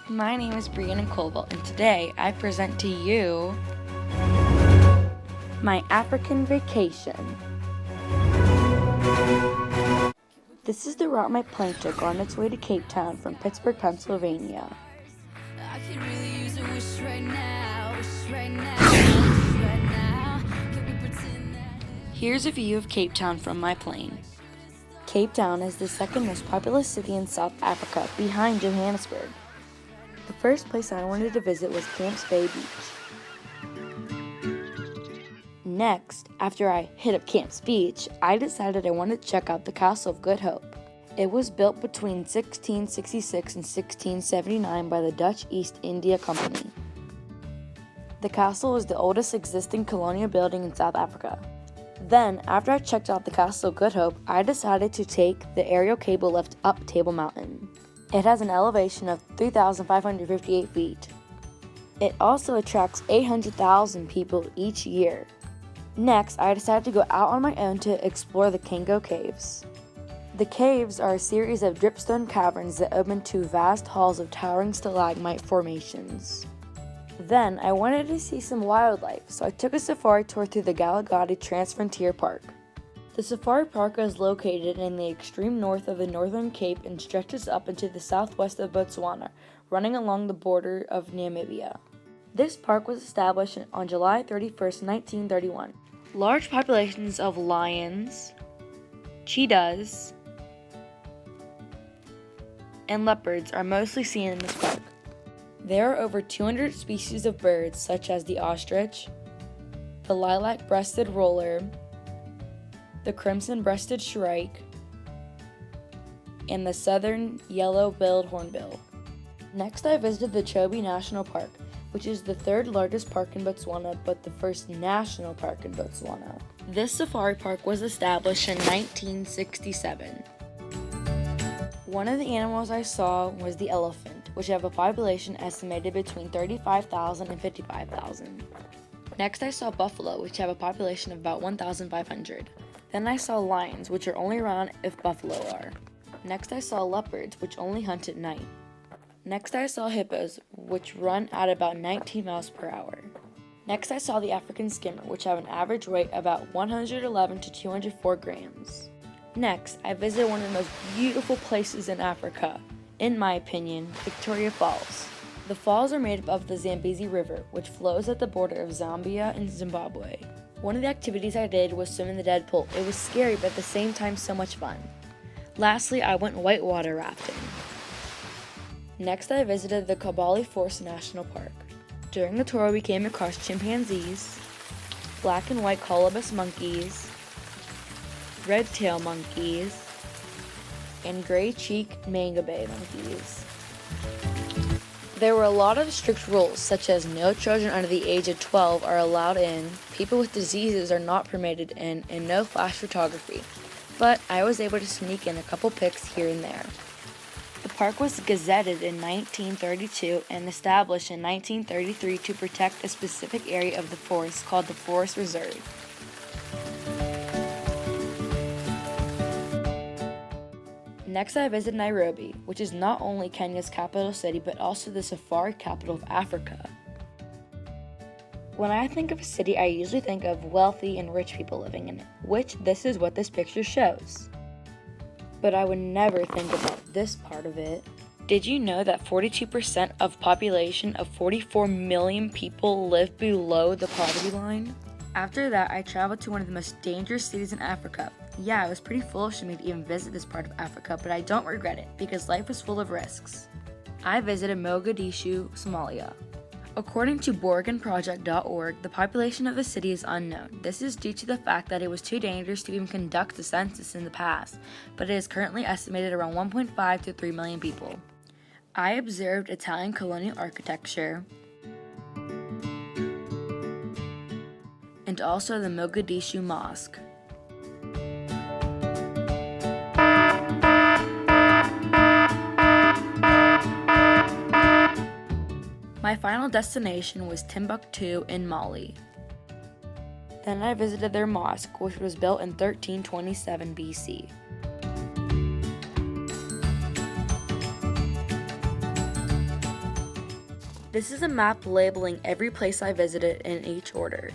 My name is Bree in Colville, and today I present to you my African vacation. This is the route my plane took on its way to Cape Town from Pittsburgh, Pennsylvania. I could really use a wish right now, wish right now, wish right now. Can we pretend that? Here's a view of Cape Town from my plane. Cape Town is the second most populous city in South Africa, behind Johannesburg. The first place I wanted to visit was Camps Bay Beach. Next, after I hit up Camps Beach, I decided I wanted to check out the Castle of Good Hope. It was built between 1666 and 1679 by the Dutch East India Company. The castle is the oldest existing colonial building in South Africa. Then, after I checked out the Castle of Good Hope, I decided to take the aerial cable lift up Table Mountain. It has an elevation of 3,558 feet. It also attracts 800,000 people each year. Next, I decided to go out on my own to explore the Kango Caves. The caves are a series of dripstone caverns that open to vast halls of towering stalagmite formations. Then, I wanted to see some wildlife, so I took a safari tour through the Galagadi Transfrontier Park. The safari park is located in the extreme north of the Northern Cape and stretches up into the southwest of Botswana, running along the border of Namibia. This park was established on July 31, 1931. Large populations of lions, cheetahs, and leopards are mostly seen in this park. There are over 200 species of birds such as the ostrich, the lilac-breasted roller, the crimson-breasted shrike, and the southern yellow-billed hornbill. Next, I visited the Chobe National Park, which is the third largest park in Botswana, but the first national park in Botswana. This safari park was established in 1967. One of the animals I saw was the elephant, which have a population estimated between 35,000 and 55,000. Next, I saw buffalo, which have a population of about 1,500. Then I saw lions, which are only around if buffalo are. Next I saw leopards, which only hunt at night. Next I saw hippos, which run at about 19 miles per hour. Next I saw the African skimmer, which have an average weight about 111 to 204 grams. Next, I visited one of the most beautiful places in Africa, in my opinion, Victoria Falls. The falls are made up of the Zambezi River, which flows at the border of Zambia and Zimbabwe. One of the activities I did was swim in the dead pool. It was scary, but at the same time so much fun. Lastly, I went whitewater rafting. Next, I visited the Kabale Forest National Park. During the tour, we came across chimpanzees, black and white colobus monkeys, red-tailed monkeys, and gray-cheeked mangabey monkeys. There were a lot of strict rules, such as no children under the age of 12 are allowed in, people with diseases are not permitted in, and no flash photography. But I was able to sneak in a couple pics here and there. The park was gazetted in 1932 and established in 1933 to protect a specific area of the forest called the Forest Reserve. Next, I visited Nairobi, which is not only Kenya's capital city, but also the safari capital of Africa. When I think of a city, I usually think of wealthy and rich people living in it, which this is what this picture shows. But I would never think about this part of it. Did you know that 42% of population of 44 million people live below the poverty line? After that, I traveled to one of the most dangerous cities in Africa. Yeah, it was pretty foolish of me to even visit this part of Africa, but I don't regret it because life was full of risks. I visited Mogadishu, Somalia. According to BorganProject.org, the population of the city is unknown. This is due to the fact that it was too dangerous to even conduct a census in the past, but it is currently estimated around 1.5 to 3 million people. I observed Italian colonial architecture and also the Mogadishu Mosque. My final destination was Timbuktu in Mali. Then I visited their mosque, which was built in 1327 BC. This is a map labeling every place I visited in each order.